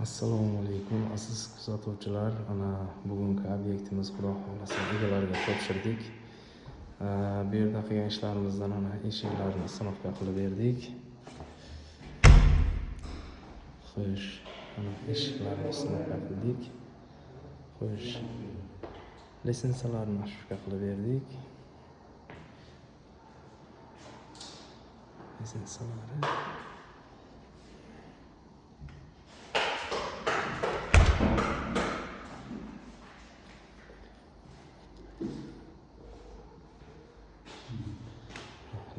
Assalomu alaykum aziz kuzatuvchilar. Ana bugungi obyektimiz xudo xohlasa egalariga topshirdik. Bu yerda qilgan ishlarimizdan ana eshiklarni sinovga qilib berdik. Xo'sh, ana eshiklarni sinovga qildik. Xo'sh, lisensiyalarni shifka qilib berdik. Lisensiyalari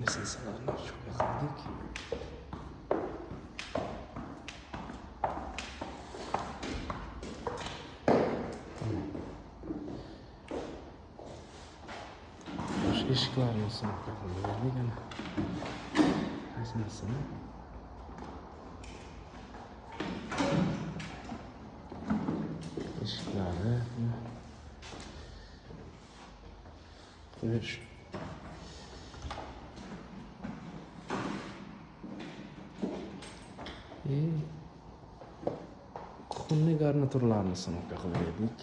lisensiyalarni shifka qildik. Eshiklarni sinovga qilib berdik. Ana lisensiya eshiklari qo'yish qumli garniturlarni sinovga qilib berdik.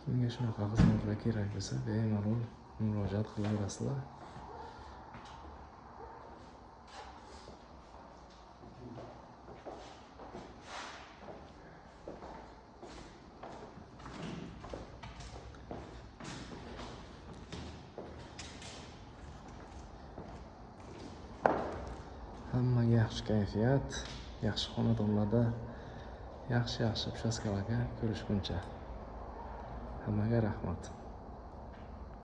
Kimga shunaqa xizmatlar kerak bo'lsa, bemalol murojaat qilaverasizlar. Hammaga yaxshi kayfiyat, yaxshi xonadonlarda yaxshi uchastkalarga ko'rishguncha. Hammaga rahmat.